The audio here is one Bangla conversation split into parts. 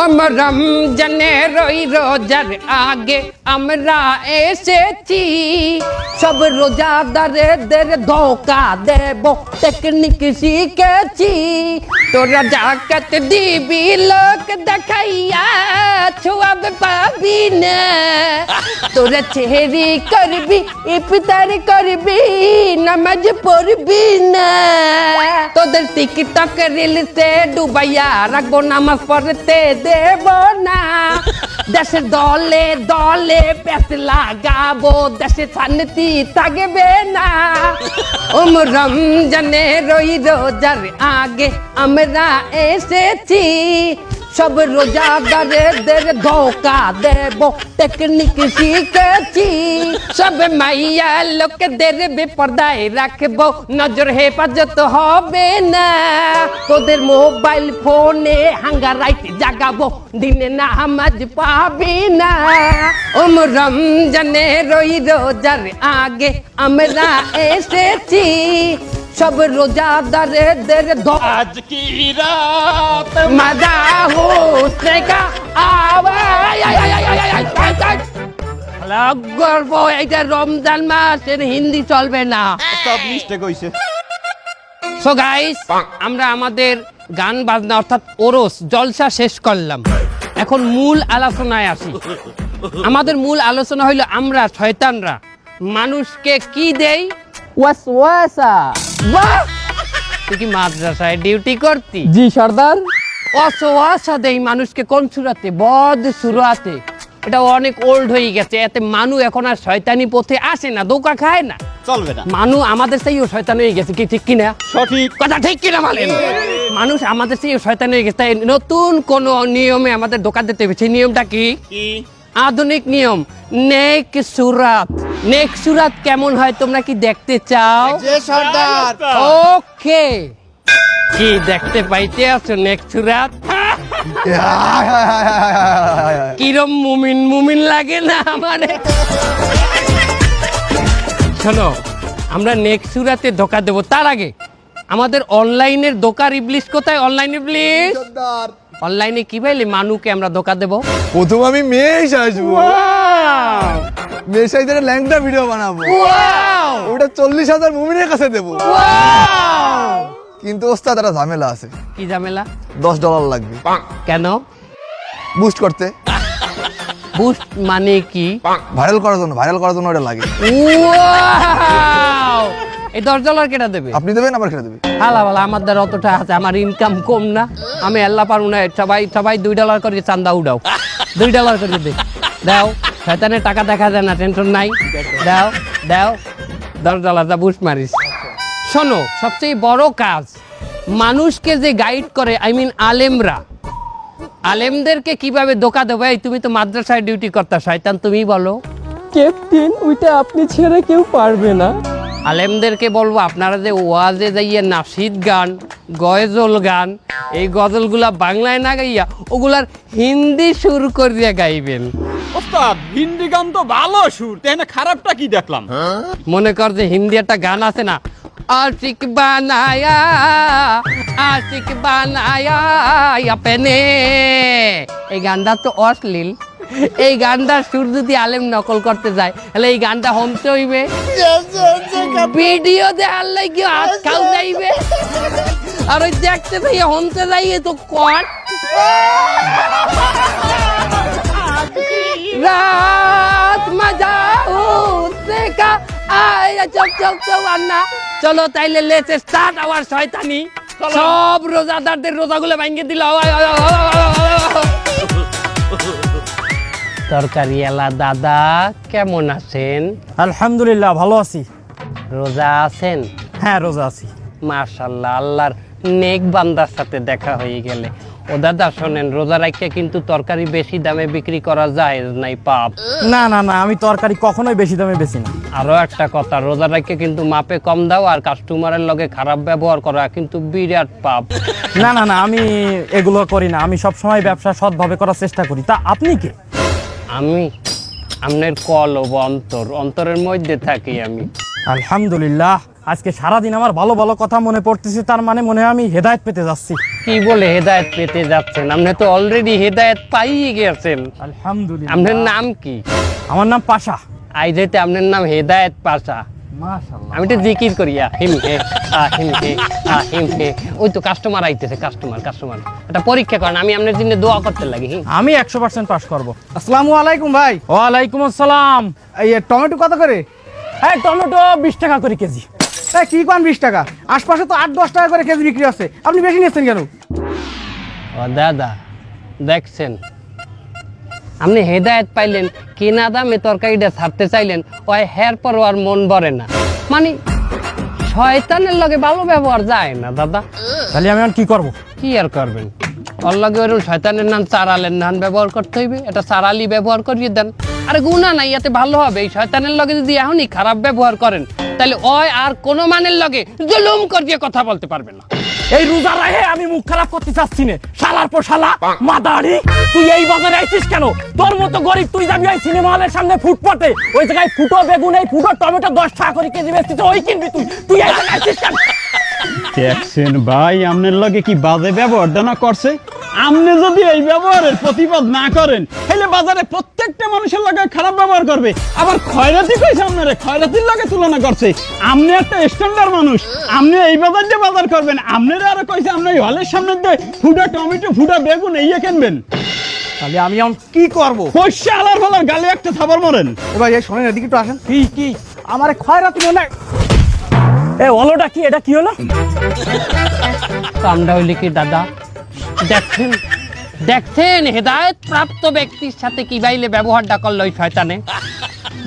আমার রমজানের ওই রোজার আগে আমরা এসেছি, সব রোজাদারদের ধোকা দেব টেকনিক শিখেছি। তোরা জাকাত দিবি লোক দেখাইয়া ছোয়াব পাবি না, তোরা চেহারি করবি ইফতার করবি নামাজ পড়বি না, তোদের টিকটক রিলসে ডুবাইয়া রাখবো নামাজ পড়তে দেব না। দেশের দলে দলে পেছ লাগাবো, দেশে শান্তি থাকবে না। রমজানের ওই রোজার আগে আমরা এসেছি, সব রোজাদারদের ধোকা দেব টেকনিক শিখেছি। সব মাইয়া লোকদের বেপরদায় রাখবো, নজর হেফাজত হবে না। তোদের মোবাইল ফোনে হাঙ্গা রাইট জাগাবো, দিনে নামাজ পাবি না। রমজানের ওই রোজার আগে আমরা এসেছি, সব রোজাদারদের আজ কি রাত মজা হোসনে কা আওয়াজ। গর্ব, এটা রমজান মাস, এর হিন্দি চলবে না। সব মিস্টেক হইছে। সো গাইস, আমরা আমাদের গান বাজনা অর্থাৎ ওরস জলসা শেষ করলাম। এখন মূল আলোচনায় আসি। আমাদের মূল আলোচনা হইল আমরা শয়তানরা মানুষকে কি দেই? ওয়াসওয়াসা। বাহ, তুই কি মাদ্রাসায় ডিউটি করতি? জি সর্দার। ওয়াসওয়াসা দেই মানুষকে কোন সুরাতে? বদ সুরাতে। এটা অনেক ওল্ড হয়ে গেছে, এতে মানুষ এখন আর শয়তানি পথে আসে না, ধোঁকা খায় না। চলবে না। মানুষ আমাদের চেয়েও শয়তান হয়ে গেছে, কি ঠিক কিনা? সঠিক কথা ঠিক কিনা বলেন? মানুষ আমাদের চেয়েও শয়তান হয়ে গেছে, তাই নতুন কোন নিয়মে আমাদের ধোঁকা দিতে হবে। সেই নিয়মটা কি? কি? আধুনিক নিয়ম, নেক সুরাত। নেক সুরাত কেমন হয় তোমরা কি দেখতে চাও? যে সর্দার। ওকে, কি দেখতে পাইতে আছো নেক সুরাত? কিরম মুমিন মুমিন লাগে না আমারে? শোনো, আমরা নেক্সট সুরাতে ধোকা দেবো, তার আগে আমাদের অনলাইনের ধোকার ইবলিশ কোথায়? অনলাইন ইবলিশ অনলাইনে কি পাইলে মানুষকে আমরা ধোকা দেবো? প্রথম আমি মেশ আসবো, মেশ আইতে ল্যাংটা ভিডিও বানাবো, ওটা 40,000 মুমিনের কাছে দেবো। কিন্তু ওস্তাদ একটা ঝামেলা আছে। কি ঝামেলা? $10 লাগবে। কেন? বুস্ট করতে। বুস্ট মানে কি? ভাইরাল করার জন্য ওটা লাগে। Wow! এই $10 কেটা দেবে? আপনি দেবেন, আবার কেটে দেবে। হালা বালা, আমার দ্বারা অতটা আছে, আমার ইনকাম কম না, আমি আল্লাহ পারবো না। সবাই $2 করে চান্দা উঠাও, $2 করে দে, দাও। শয়তানের টাকা দেখা যায় না, টেনশন নাই, দাও দাও। $10 দা বুস্ট মারিস। শোনো, সবচেয়ে বড় কাজ মানুষকে যে গাইড করে, আই মিন আলেমরা, আলেমদেরকে কিভাবে ধোকা দেবো? এই তুমি তো মাদ্রাসায় ডিউটি করতা, শয়তান তুমি বলো। ক্যাপ্টেন, ওইটা আপনি ছেড়ে কেউ পারবে না। আলেমদেরকে বলবো আপনারা যে ওয়াজে যাইয়ে নাশিদ গান, গজল গান, এই গজলগুলা বাংলায় না গাইয়া ওগুলার হিন্দি সুর করিয়া গাইবেন। ওস্তাদ, হিন্দি গান তো ভালো সুর, তাই না? খারাপটা কি দেখলাম? মনে কর যে হিন্দি একটা গান আছে না, আশিক বানায়া আপনে, এই গানটা তো অশ্লীল। এই গানটার সুর যদি আলেম নকল করতে যায়, তাহলে এই গানটা হমতে হইবে, ভিডিও দেখার লাগি হাত খাও যাইবে, আর ওই দেখতে থেকে হমতে যাইয়ে তো কট। রাত মজা উঠতে কা আয়া চক আন্না। চলো তাইলে লেটস স্টার্ট আওয়ার শয়তানি। সব রোজাদারদের রোজাগুলো ভাঙিয়ে দিল। তরকারি এলা দাদা, কেমন আছেন? আলহামদুলিল্লাহ, ভালো আছি। রোজা আছেন? হ্যাঁ, রোজা আছি। মাশাআল্লাহ, আল্লাহর নেক বান্দার সাথে দেখা হয়ে গেলে। ও দাদা শোনেন, রোজা রাখতে কিন্তু তরকারি বেশি দামে বিক্রি করা যায় নাই, পাপ। না না না, আমি তরকারি কখনোই বেশি দামে বেশি না। আরো একটা কথা, রোজা রাখতে কিন্তু মাপে কম দাও, আর কাস্টমারের লগে খারাপ ব্যবহার করা কিন্তু বিরাট পাপ। না না না, আমি এগুলো করি না। আমি সবসময় ব্যবসা সৎভাবে করার চেষ্টা করি। তা আপনি কে? আমি আপনার কলব অন্তরের মধ্যে থাকি আমি। আলহামদুলিল্লাহ, আজকে সারাদিন আমার ভালো ভালো কথা মনে পড়তেছে, তার মানে মনে হয় আমি হেদায়েত পেতে যাচ্ছি। কি বলে হেদায়েত পেতে যাচ্ছেন? আপনি তো অলরেডি হেদায়েত পাইয়ে গেছেন। আলহামদুলিল্লাহ। আপনার নাম কি? আমার নাম পাশা। আই যেতে আপনার নাম হেদায়েত পাশা। মাশাআল্লাহ। আমি তো জিকির করি আহিম হে আহিম হে আহিম হে। ওই তো কাস্টমার আইতেছে, কাস্টমার। এটা পরীক্ষা করেন, আমি আপনার জন্য দোয়া করতে লাগি। আমি 100% পাস করব। আসসালামু আলাইকুম ভাই। ওয়ালাইকুম আসসালাম। এই টমেটো কত করে? হ্যাঁ, টমেটো 20 টাকা করে কেজি। এই কি কোন 20 টাকা? আশপাশে তো 8-10 টাকা করে কেজি বিক্রি হচ্ছে, আপনি বেশি নিচ্ছেন কেন? ও দাদা, দেখছেন আপনি হেদায়েত পাইলেন, কেনা দামে তরকারিটা ছাড়তে চাইলেন, ওই হের পর আর মন ভরে না। মানে শয়তানের লগে ভালো ব্যবহার যায় না দাদা। তাহলে আমি এখন কি করব? কি আর করবেন? ওর লগে ওরকম শয়তানের নাম চারালের নাম ব্যবহার করতে হইবে, এটা চারালি ব্যবহার করিয়ে দেন। আরে গুণা নাই, এতে ভালো হবে। এই শয়তানের লগে যদি এখনই খারাপ ব্যবহার করেন, তাহলে ওই আর কোনো মানের লগে জুলুম করিয়ে কথা বলতে পারবে না। এই রোজা রাহে আমি মুখ খারাপ করতে চাচ্ছি না। শালার পর শালা মাদারি, তুই এই বাজারে আইছিস কেন? তোর মতো গরিব তুই যাবি ওই সিনেমা হলের সামনে ফুটপাতে, ওই জায়গায় ফুটো বেগুন, এই ফুটো টমেটো 10 টাকা করে কেজি বেচতিস, ওই কিনবি তুই। তুই এই জায়গায় আইছিস কেন? দেখছেন ভাই, আপনার লগে কি বাজে ব্যবহারটা না করছে। আপনি যদি এই ব্যবহারের প্রতিবাদ না করেন, তাহলে বাজারে প্রত্যেকটা মানুষের লগে খারাপ ব্যবহার করবে। আবার খয়রাতি কইছে আপনারে, খয়রাতির লগে তুলনা করছে। আপনি একটা স্ট্যান্ডার্ড মানুষ, আপনি এই বাজার দিয়ে বাজার করবেন। আপনারা আরো কইছে আপনি এই হলের সামনে দিয়ে ফুটা টমেটো, ফুটা বেগুন এই কিনবেন। তাহলে আমি এখন কি করব? পয়সা আলার ফলার গালে একটা থাবার মরেন। ভাই এই শোনেন, এদিকে একটু আসেন। কি আমার খয়রাতি মনে হয়। এ হলোটা কি? এটা কি হলো? কামটা হইলে কি দাদা? দেখছেন হেদায়েত প্রাপ্ত ব্যক্তির সাথে কি বাইলে ব্যবহারটা করলো ওই শয়তানে।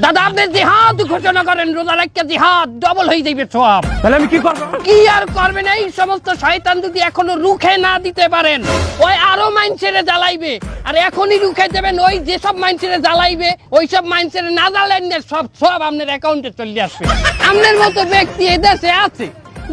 দাদা আপনি জিহাদ ঘোষণা করেন, রোজার একটা জিহাদ ডবল হয়ে যাইবে সওয়াব। তাহলে আমি কি করব? কি আর করবেন? এই সমস্ত শয়তান যদি এখনো রুখে না দিতে পারেন, ওই আরো মাইনছেরে জ্বালাইবে। আর এখনই রুখে দেবেন, ওই যেসব মাইনছেরে জ্বালাইবে, ওই সব মাইনছেরে না জ্বালেন না, সব আপনার অ্যাকাউন্টে চলে আসবে। আপনার মতো ব্যক্তি এই দেশে আছে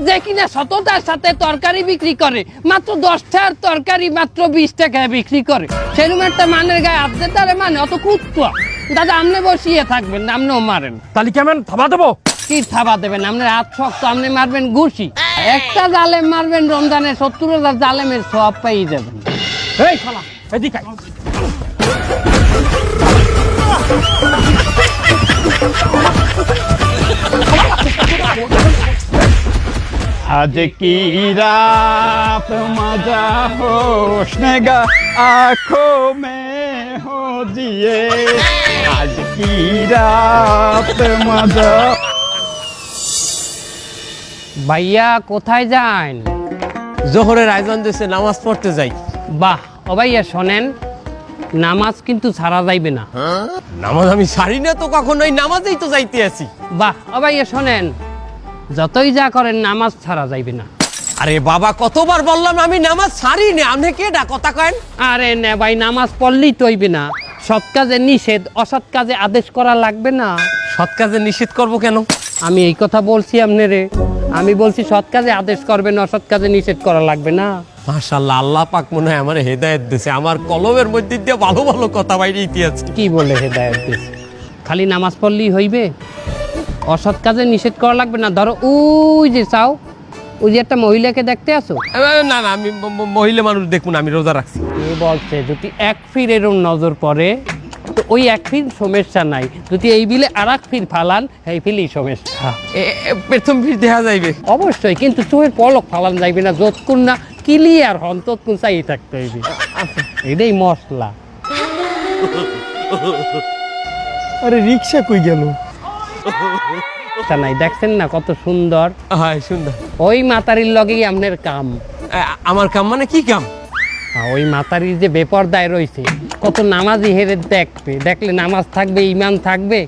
যে কিনা সততার সাথে তরকারি বিক্রি করে, মাত্র 10 টাকার তরকারি মাত্র 20 টাকায় বিক্রি করে। সেরকম একটা মানের গায়ে হাত দিতে পারে, মানে অত কুত্তা। দাদা আপনি বসিয়ে থাকবেন না, আপনিও মারেন। তাহলে কেমন থাবা দেবো? কি থাবা দেবেন? আপনার হাত শক্ত, আপনি মারবেন ঘুষি। একটা জালেম মারবেন রমজানে 70,000 জালেমের সওয়াব পেয়ে যাবেন। এই শালা এদিকে আয়। आज की रात मजा होशनेगा आंखों में हो जिए आज की रात मजा। ভাইয়া কোথায় যান? জোহরের আয়োজন দিয়েছে, নামাজ পড়তে যাই। বাহ, ও ভাইয়া শোনেন, নামাজ কিন্তু ছাড়া যাইবে না। নামাজ আমি ছাড়ি না তো, কখনোই নামাজেই তো যাইতে আছি। বাহ, ও ভাইয়া শোনেন, যতই যা করেন নামাজ ছাড়া যাইবে না। আরে বাবা, কতবার বললাম আমি নামাজ ছাড়ি না, আপনি কেডা কথা কেন? আরে না ভাই, নামাজ পড়লেই তো হইবে না। সৎ কাজে নিষেধ, অসৎ কাজে আদেশ করা লাগবে না। সৎ কাজে নিষেধ করব কেন? আমি এই কথা বলছি আপনারে, আমি বলছি সৎ কাজে আদেশ করবেন, অসৎ কাজে নিষেধ করা লাগবে না। মাশাআল্লাহ, আল্লাহ পাক মনে হয় আমার হেদায়েত দিয়েছে। আমার কলমের মধ্যে দিয়ে ভালো ভালো কথা বাইরে ইতিহাস। কি বলে হেদায়েত দিয়েছে? খালি নামাজ পড়লেই হইবে? অসৎ কাজে নিষেধ করা লাগবে না। ধরো ওই যে চাও, ওই যে একটা মহিলাকে দেখতে আসো। না না, আমি মহিলা মানুষ দেখুন, আমি রোজা রাখছি। এ বলছে যদি এক ফির এরম নজর পড়ে, তো ওই এক ফির সমস্যা নাই। যদি এই বিলে আর এক ফির ফালান, এই ফিলই সমস্যা। প্রথম ফির দেখা যাইবে অবশ্যই, কিন্তু চোখের পলক ফালান যাইবে না, যতক্ষণ না ক্লিয়ার হন ততক্ষণ চাই থাকতে হইবে। এটাই মশলা। আরে রিক্সা কই গেল? তা নাই, দেখছেন না কত সুন্দর? হ্যাঁ সুন্দর। ওই মাতারির লগেই আপনার কাম। আমার কাম মানে কি কাম? ওই মাতারির যে বেপরদায় রয়েছে, কত নামাজি হেরে দেখবে, দেখলে নামাজ থাকবে, ইমান থাকবে।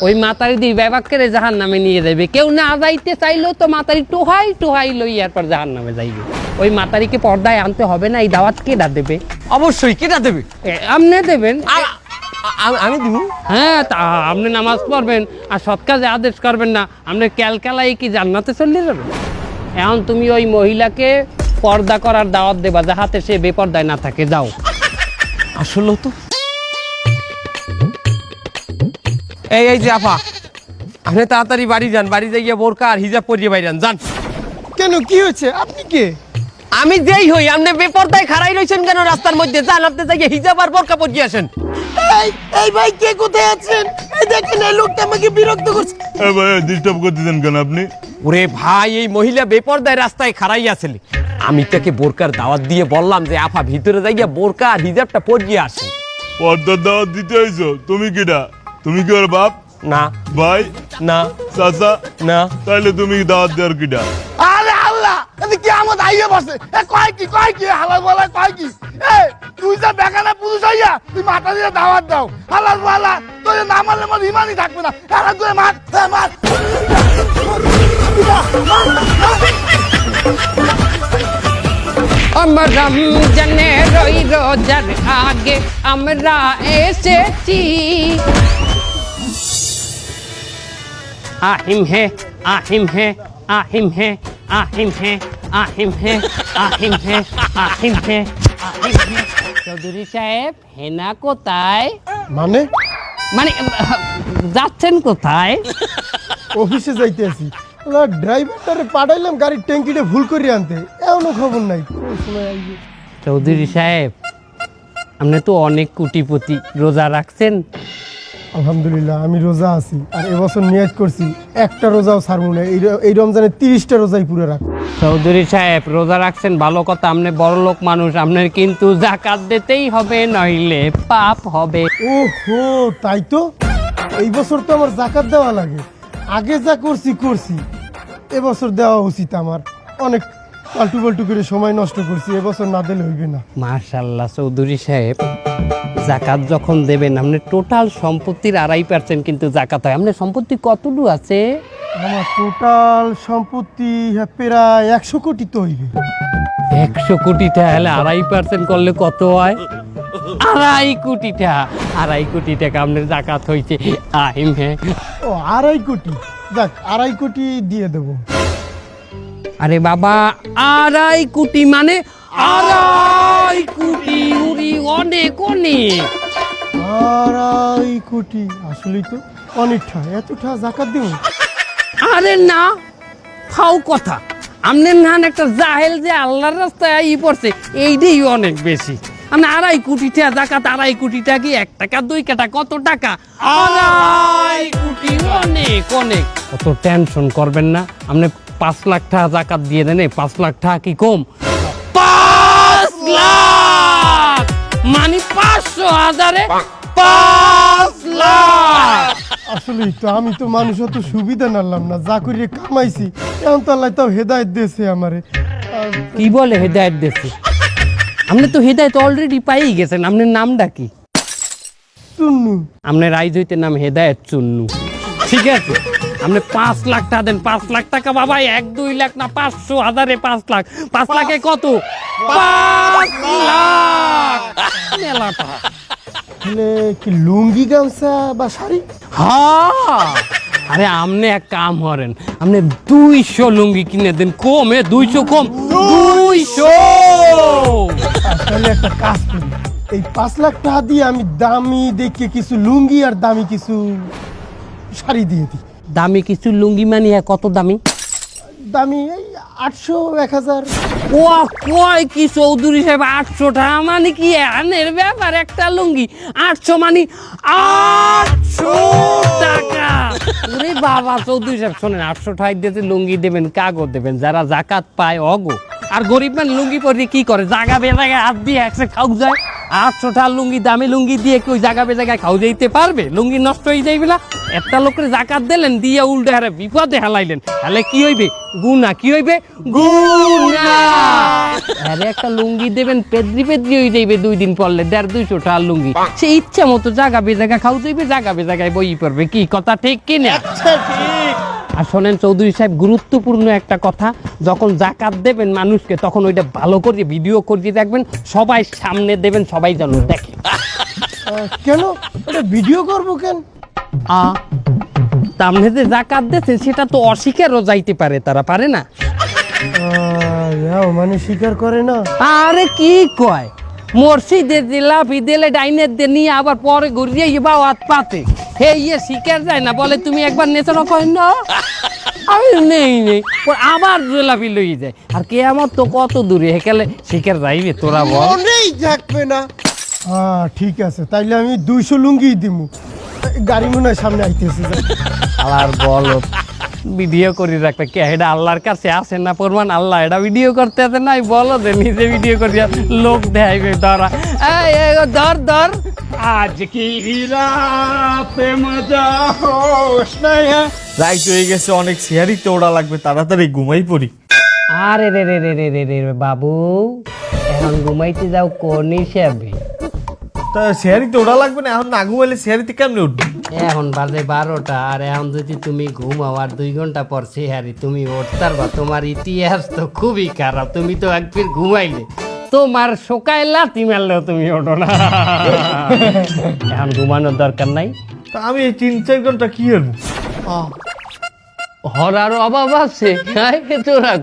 ওই মাতারি দিয়ে ব্যবাকের জাহান নামে নিয়ে যাবে। কেউ না যাইতে চাইলেও তো মাতারি টোহাই লই এরপর জাহান নামে যাইবে। ওই মাতারিকে পর্দায় আনতে হবে না। এই দাওয়াত কেডা দেবে? অবশ্যই কেটা দেবে? আপনি দেবেন। আমি দিব? হ্যাঁ, তা আপনি নামাজ পড়বেন আর সৎ কাজে আদেশ করবেন না, আপনি ক্যালকালাই কি জান্নাতে চলে যাবেন? এখন তুমি ওই মহিলাকে পর্দা করার দাওয়াত দেবা, যাহাতে সে বেপর্দায় না থাকে। যাও। আসলে তো এই যে আপা, আপনি তাড়াতাড়ি বাড়ি যান, বাড়ি যাই গিয়ে বোরকা আর হিজাব পরিয়ে বাইরে যান। কেন কি হয়েছে? আপনি কে? আমি যেই হই, আপনি বেপরদায় খাড়াই রইছেন কেন রাস্তার মধ্যে? যান, আপনি যাই হিজাব আর বোরকা পরিয়ে আসেন। এই ভাই কে কোথায় আছেন? এই দেখেন এই লোকটা আমাকে বিরক্ত করছে। এ ভাই ডিস্টার্ব করতেছেন কেন আপনি? ওরে ভাই, এই মহিলা বেপরদায় রাস্তায় খাড়াই আছিল। আমি তাকে বোরকার দাওয়াত দিয়ে বললাম যে আফা ভিতরে যাইয়া বোরকা আর হিজাবটা পরিয়ে আসেন। পর্দার দাওয়াত দিতে হইছো? তুমি কিডা? তুমি কি ওর বাপ, না ভাই, না চাচা? না। তাইলে তুমি দাওয়াত দেওয়ার কিডা? আরে আল্লাহ, এদিকে কি আমার আইয়া বসে? এ কয় কি হালাল বলা কয় কি? এ তুই যা বেগানা পুরুষ হইয়া তুই মাথা দিয়ে দাওয়াত দাও। হালাল বলা তুই না মারলে আমার ইমানই থাকবে না। হালাল তুই মার, মার। আমার রমজানে রই রোজার আগে আমরা এসেছি। আহিম হে আহিম হে আহিম হে আহিম হে আহিম হে আহিম হে আহিম হে আহিম হে। চৌধুরী সাহেব, হেনা কোথায়? মানে মানে যাচ্ছেন কোথায়? অফিসে যাইতে আছি। ড্রাইভারটারে পাঠাইলাম গাড়ির ট্যাঙ্কিটা ভুল করে আনতে, এমনও খবর নাই। কোন সময় আইবে? চৌধুরী সাহেব, আপনি তো অনেক কোটিপতি, রোজা রাখছেন? আলহামদুলিল্লাহ আমি রোজা আছি, আর এবছর নিয়ত করছি একটা রোজাও ছাড়বো না। এই রমজানে 30টা রোজাই পুরো রাখবো। চৌধুরী সাহেব, রোজা রাখছেন ভালো কথা, আপনি বড় লোক মানুষ, আপনার কিন্তু জাকাত দিতেই হবে, নইলে পাপ হবে। ওহো, তাই তো। এই বছর তো আমার জাকাত দেওয়া লাগে। আগে যা করছি এবছর দেওয়া উচিত আমার। অনেক পাল্টু পাল্টু করে সময় নষ্ট করছি, এবছর না দিলে হইবে না। মাশাআল্লাহ চৌধুরী সাহেব, জাকাত যখন দেবেন আপনি টোটাল সম্পত্তির 2.5% কিন্তু জাকাত হয়। আপনার সম্পত্তি কতটুকু আছে? আমার টোটাল সম্পত্তি প্রায় 100 কোটি তো হইবে। 100 কোটি টাকা হলে 2.5% করলে কত হয়? 2.5 কোটি টাকা। 2.5 কোটি টাকা আপনার জাকাত হয়েছে। আহিম হে। ও 2.5 কোটি, যাক 2.5 কোটি দিয়ে দেবো। আরে বাবা, 2.5 কোটি মানে 2.5 কোটি, উরি অনেক অনেক। 2.5 কোটি আসলেই তো অনেকটা। এতটা জাকাত দেবো? আরে না, ফাও কথা। আপনার নান একটা জাহেল যে আল্লাহর রাস্তায় পড়ছে, এইটাই অনেক বেশি। আপনি 2.5 কোটি টাকা জাকাত, 2.5 কোটি টাকা কি 1 টাকা 2 টাকা কত টাকা? 2.5 কোটি অনেক অনেক। অত টেনশন করবেন না, আপনি 5 লাখ টাকা জাকাত দিয়ে দেন। 5 লাখ টাকা কি কম? 5 লাখ মানে 500,000-এ 5 লাখ। আসলেই তো আমি তো মানুষ অত সুবিধা নালাম না, যা করে কামাইছি এখন তো আল্লাহ তাও হেদায়েত দিয়েছে আমারে। কি বলে হেদায়েত দিয়েছে? আপনি তো হেদায়েত অলরেডি পাই গেছেন। আপনার নামটা কি? চুন্নু। আপনার রাইজ হইতে নাম হেদায়েত চুন্নু, ঠিক আছে? আপনি 5 লাখ টাকা দেন। 5 লাখ টাকা বাবা, 1-2 লাখ না, 500,000-এ 5 লাখ। 5 লাখে কত? 5 লাখ। মেলা টাকা। তাহলে কি লুঙ্গি গামছা বা শাড়ি? হ্যাঁ, আরে আপনি এক কাম করেন, আপনি 200 লুঙ্গি কিনে দেন। কমে 200 কম 200। তাহলে একটা কাজ করি, এই 5 লাখ টাকা দিয়ে আমি দামি দেখে কিছু লুঙ্গি আর দামি কিছু শাড়ি দিয়ে দিই। দামি কিছু লুঙ্গি মানে কত দামি? দামি এই 800, 1000। ও কয় কি চৌধুরী সাহেব, 800 টাকা মানে কি আনের ব্যাপার? একটা লুঙ্গি 800 মানে 800 টাকা। ওরে বাবা চৌধুরী সাহেব, শোনেন, 800 টাকা দিতে লুঙ্গি দেবেন, কাগজ দেবেন, যারা জাকাত পায় অগো। আর গরিব মানে লুঙ্গি পরে কি করে? জাগা বেজাগায় হাত দিয়ে একসে খাও যায়। 800 টাকা লুঙ্গি, দামি লুঙ্গি দিয়ে কি ওই জাগা বেজাগায় খাও যাইতে পারবে? লুঙ্গি নষ্ট হয়ে যাইবে না? একটা লোকের জাকাত দিলেন, দিয়ে উল্টে হারে বিপদে হেলাইলেন, তাহলে কি হইবে? গুনাহ। কি হইবে? গুনাহ। আরে একটা লুঙ্গি দেবেন, পেদ্রি পেদ্রি হয়ে যাইবে 2 দিন পরলে। 150-200 টাকা লুঙ্গি, সে ইচ্ছা মতো জাগা বেজাগা খাও যাইবে, জাগা বেজাগায় বই পড়বে। কি কথা ঠিক কি না? আর শোনেন চৌধুরী সাহেব, গুরুত্বপূর্ণ একটা কথা, যখন জাকাত দেবেন মানুষকে, তখন ওইটা ভালো করে ভিডিও করে রাখবেন, সবাই সামনে দেবেন, সবাই যেন দেখে। কেন এটা ভিডিও করবো কেন? সামনে যে জাকাত দিচ্ছে সেটা তো অস্বীকারও যাইতে পারে, তারা পারে না। মানে স্বীকার করে না? আরে কি কয়, মসজিদের লাফি দিলে ডাইনের দিয়ে নিয়ে আবার পরে ঘুরিয়ে বাও হাত পাতে হে ইয়ে শিকার যায় না বলে তুমি একবার নেচানো কই না আমি নেই আবার লাফি লই যায় আর কে আমার তো কত দূরে হেকালে শিকার যাইবে তোরা বল মনেই থাকবে না। হ্যাঁ ঠিক আছে, তাইলে আমি 200 লুঙ্গি দিমু। গাড়ি মনে হয় সামনে আইতেছে। আর বল ভিডিও করি রাখবে কে এটা আল্লাহর কাছে আসে না প্রমাণ আল্লাহ এটা ভিডিও করতে আছে নাই বলো যে নিজে ভিডিও করিয়া লোক দেখাইবে ধরা এই ধর আজ কি রাতে মজা হোশ নাই হ্যাঁ। রাইট হয়ে গেছে, অনেক শেয়ারিতে ওড়া লাগবে, তাড়াতাড়ি ঘুমাই পড়ি। আরে রে রে রে রে রে রে বাবু এখন ঘুমাইতে যাও কোন হিসাবে তা শেয়ারিতে ওড়া লাগবে না, এখন না ঘুমাইলে শেয়ারিতে কেমনে উঠবে? এখন বাজে 12টা আর এখন যদি তুমি ঘুমাও আর 2 ঘন্টা পর সেহারি তুমি উঠতার বা তোমার ইতিহাস তো খুবই খারাপ। তুমি তো একবার ঘুমাইলে তোমার শোকায় লাথি মারলেও তুমি ওঠো না। এখন ঘুমানোর দরকার নাই। তা আমি এই 3-4 ঘন্টা কি করবো? হরার অভাব আছে তোরা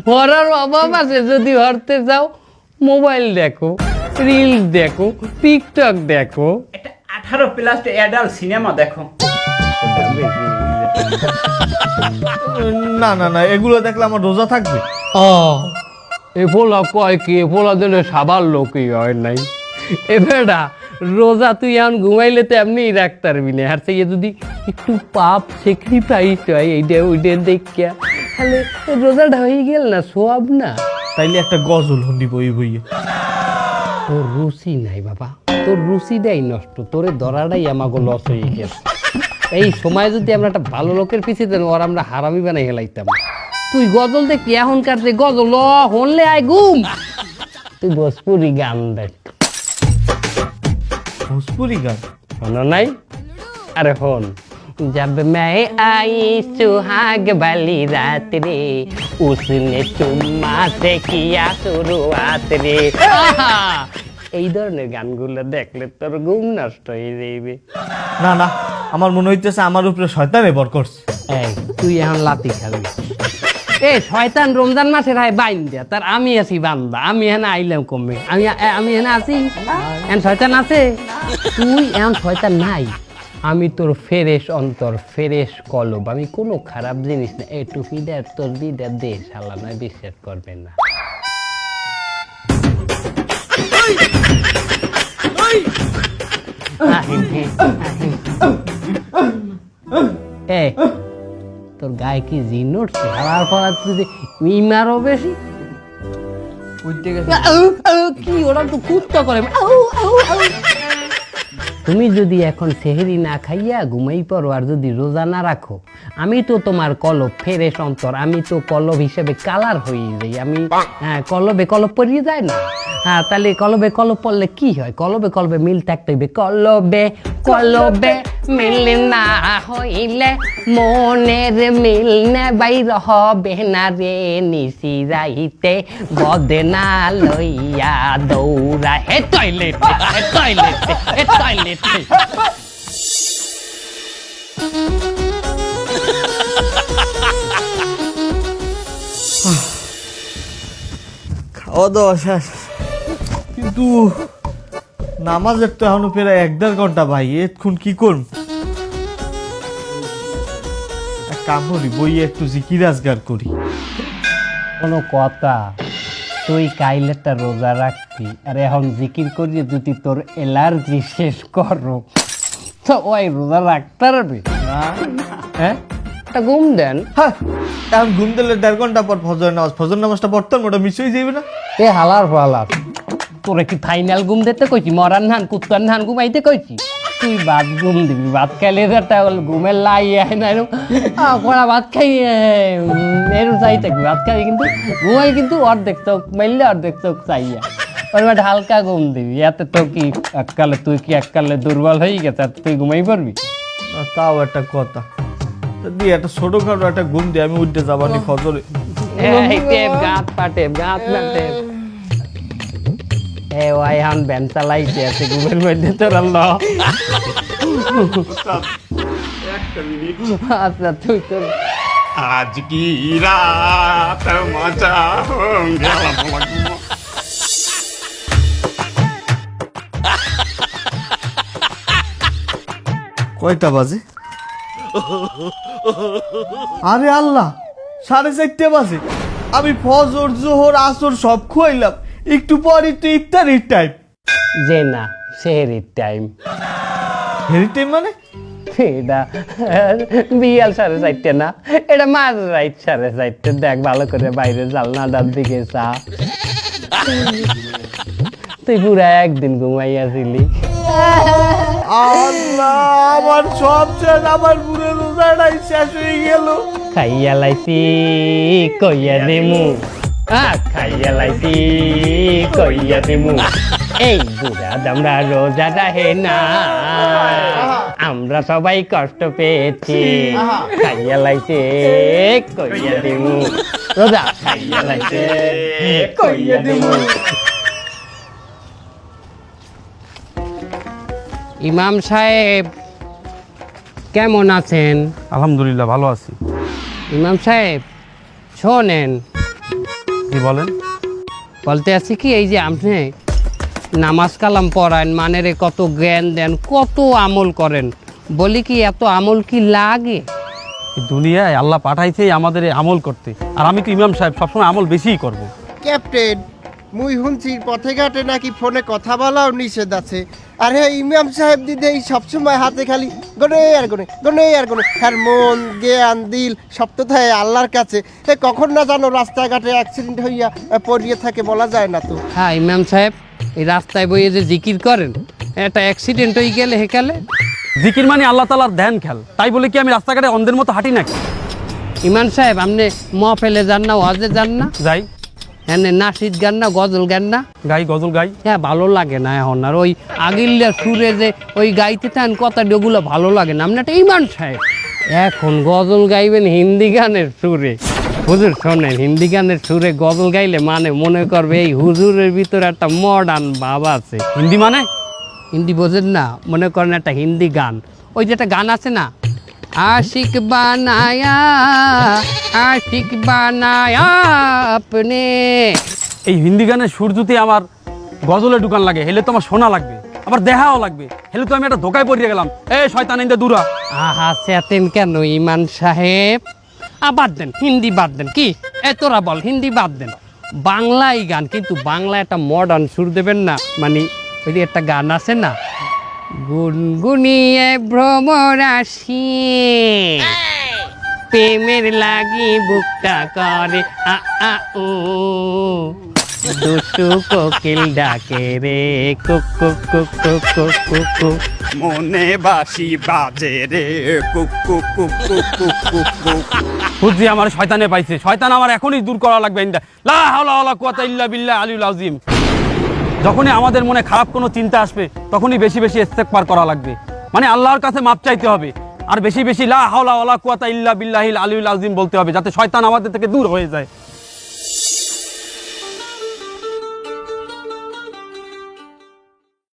হরার অভাব আছে যদি হরতে যাও মোবাইল দেখো রিল দেখো টিকটক দেখো 18+ অ্যাডাল্ট সিনেমা দেখো। না না না, এগুলো দেখলে আমার রোজা থাকবে। এ ফোলা কয় কি ফোলা দিলে সাবার লোকই হয় নাই এ বেটা রোজা তুই এখন ঘুমাইলে তো এমনি রাখতে পারবি না আর থেকে যদি একটু পাপ স্যাক্রিফাইস হয় এইটা ওইটা দেখিয়া তাহলে রোজাটা হয়ে গেল না সোয়াব না। তাইলে একটা গজল শুনিব এই বইয়ে। তোর রুচি নাই বাবা, তোর রুচিটাই নষ্ট, তোরে ধরাটাই আমাকে লস হয়ে গেছে। এই সময় যদি আমরা একটা ভালো লোকের পিছিয়ে দেন ওর আমরা হারামি বানাই হেলাইতাম। তুই গজল দেখি এখনকার যে গজল হনলে আয় ঘুম, তুই ভোজপুরি গান দেখ। ভোজপুরি গান শোনো নাই? अरे होन जब मैं आई सुहाग वाली रात रे उसने चुम्मा से किया शुरुआत रे। এই ধরনের গানগুলো দেখলে তোর ঘুম নষ্ট হয়ে যাইবে। না না, আমার মনে হইতেছে আমার উপরে শয়তানে ভর করছে। এই তুই এখন লাতি খাবি। এ শয়তান রমজান মাসে রায় বাইন দিয়া তার আমি আছি বান্দা, আমি এখানে আইলাম কমে, আমি এখানে আছি এখন শয়তান আছে, তুই এখন শয়তান নাই। আমি তোর ফেরেশ অন্তর ফেরেশ কলব, আমি কোনো খারাপ জিনিস না। এই টুপিটা তোর দিদা দে শালা নয় বিশ্বাস করবে না। এ তোর গায়ে কি জিন উঠছে? হারার পর তুই মারো বেশি কি ওরা তো কুত্তা করে। তুমি যদি এখন সেহরি না খাইয়া ঘুমাই পড়ো আর যদি রোজা না রাখো, আমি তো তোমার কলব ফেরেশ অন্তর, আমি তো কলব হিসেবে কালার হয়ে যাই। আমি কলবে কলব পরিয়ে যায় না? হ্যাঁ, তাহলে কলবে কলব পড়লে কি হয়? কলবে কলবে মিল থাকতে হইবে। কলবে কলবে মিল না হইলে মনের মিল নে বাইর হবে না রে। নিশি রাইতে বদনা লইয়া দৌড়া হে টয়লেটে হে টয়লেটে হে টয়লেটে। খাওয়া দাওয়া শেষ, কিন্তু নামাজের তো এখনো প্রায় 1-1.5 ঘন্টা ভাই। এতক্ষণ কি করব? এক কাম করি, বইয়ে একটু জিকির আজগার করি। কোনো কথা, তুই কাইলেটা রোজা রাখবি আর এখন জিকির করিয়ে যদি তোর এলার্জি শেষ করো তো ওই রোজা রাখতে পারবি? হ্যাঁ, একটা ঘুম দেন। হ্যাঁ, এখন ঘুম দিলে 1.5 ঘন্টা পর ফজর নামাজ, ফজর নামাজটা পড়তাম, ওটা মিস হয়ে যাবে না? এ হালার ফালার, তোরে কি ফাইনাল ঘুম দিতে কইছি? মরার নান কুত্তার নান ঘুমাইতে কইছি? তুই ভাত ঘুম দিবি, ভাত খাইলে ঘুমের লাই আয় না এরকম কড়া ভাত খাই এরকম চাই থাকবি। ভাত খাবি কিন্তু ঘুমাই কিন্তু অর্ধেক চোখ মাইলে অর্ধেক চোখ চাইয়া ওর একটা হালকা ঘুম দিবি। এতে তো কি এককালে তুই কি এককালে দুর্বল হয়ে গেছে আর তুই ঘুমাই পারবি? তাও একটা কথা, দিয়ে একটা ছোটখাটো একটা ঘুম দিয়ে আমি উঠতে যাবানি ফজরে। গাত পাটে গাত পাটে এ ওই এখন ব্যান চালাইছে আছে ঘুমের মধ্যে তোর আচ্ছা তুই তোর আজ কি রাত মজা হোঙ্গে। কয়টা বাজে? আরে আল্লাহ, 4:30 বাজে। আমি ফজর জোহর আসর সব খুয়াইলাম, একটু পরই তো ইফতারির টাইম। যে না, সেহেরির টাইম। হেরি টাইম মানে? এটা বিয়াল 4:30 না, এটা মাঝ রাইট 4:30। দেখ ভালো করে বাইরে জালনাটার দিকে চা। তুই পুরা একদিন ঘুমাইয়াছিলি। আল্লাহ, আমার সব শেষ, আমার পুরো রোজাটাই শেষ হয়ে গেল। খাইয়া লাইছি কইয়া দেমু, খাইয়া লাইছি কইয়া দেমু। এই বুড়া দামরা রোজাটা হে না, আমরা সবাই কষ্ট পেয়েছি। খাইয়া লাইছে কইয়া দেমু, রোজা খাইয়া লাইছে কইয়া দেমু। ইমাম সাহেব কেমন আছেন? আলহামদুলিল্লাহ ভালো আছি। ইমাম সাহেব শোনেন, কি বলেন? বলতে আছি কি, এই যে আপনি নামাজ কালাম পড়ান, মানেরে কত জ্ঞান দেন, কত আমল করেন, বলি কি এত আমল কি লাগে? এই দুনিয়ায় আল্লাহ পাঠাইছে আমাদের এই আমল করতে, আর আমি তো ইমাম সাহেব সবসময় আমল বেশিই করব। ক্যাপ্টেন, মুই শুনছি পথে ঘাটে নাকি ফোনে কথা বলাও নিষেধ আছে। আর হ্যাঁ, ইমাম সাহেব দিদি এই সবসময় হাতে খালি গনে আর গনে, গনে আর গনে। হ্যাঁ, মন জ্ঞান দিল সব তো থাকে আল্লাহর কাছে। কখন না জানো রাস্তাঘাটে অ্যাক্সিডেন্ট হইয়া পড়িয়ে থাকে, বলা যায় না তো। হ্যাঁ ইমাম সাহেব, এই রাস্তায় বইয়ে যে জিকির করেন, একটা অ্যাক্সিডেন্ট হয়ে গেলে হেকালে। জিকির মানে আল্লাহ তাআলার ধ্যান খেল, তাই বলে কি আমি রাস্তাঘাটে অন্ধের মতো হাঁটি নাকি? ইমাম সাহেব, আপনি মহফেলে যান না, ওয়াজে যান না? যাই। এনে নাসিদ গান না, গজল গান না? গাই, গজল গাই। হ্যাঁ, ভালো লাগে না এখন আর ওই আগিল্লা সুরে যে ওই গাইতে থাকেন কথা, ওগুলো ভালো লাগে না। আপনি একটা ইমাম সাহেব, এখন গজল গাইবেন হিন্দি গানের সুরে। হুজুর শোনেন, হিন্দি গানের সুরে গজল গাইলে মানে মনে করবে এই হুজুরের ভিতরে একটা মডার্ন ভাব আছে। হিন্দি মানে? হিন্দি বোঝেন না? মনে করেন একটা হিন্দি গান, ওই যে একটা গান আছে না, আশিক বানায়া, আশিক বানায়া আপনে। এই হিন্দি গানের সুর যদি আমার গজলে ঢুকান লাগে, হেলে তো আমার শোনা লাগবে, আবার দেখাও লাগবে, হেলে তো আমি একটা ধোকায় পড়িয়ে গেলাম। এই শয়তান ইন্দা দূরা। আহা, চেতেন কেন ইমান সাহেব? বাদ দেন, হিন্দি বাদ দেন। কি তোরা বল, হিন্দি বাদ দেন, বাংলাই গান, কিন্তু বাংলা একটা মডার্ন সুর দেবেন না। মানে ওই যে একটা গান আছে না, গুনগুনিয়ে ভ্রমরাশি, প্রেমের লাগি বুকটা করে আ আ উ, দুষ্টু কোকিল ডাকে রে cook cook cook cook cook cook cook. মনে বাসি বাজে রে cook cook cook cook cook cook cook. বুঝছি আমার শয়তানে পাইছে, শয়তান আমার এখনই দূর করা লাগবে। ইন্দা লা হাওলা ওয়ালা কুওয়াতা ইল্লা বিল্লাহ আলিউল আযীম। যখনই আমাদের মনে খারাপ কোনো চিন্তা আসবে, তখনই বেশি বেশি ইস্তেগফার করা লাগবে, মানে আল্লাহর কাছে মাপ চাইতে হবে, আর বেশি বেশি লা হাওলা ওয়ালা কুওয়াতা ইল্লা বিল্লাহিল আলিউল আযীম বলতে হবে, যাতে শয়তান আমাদের থেকে দূর হয়ে যায়।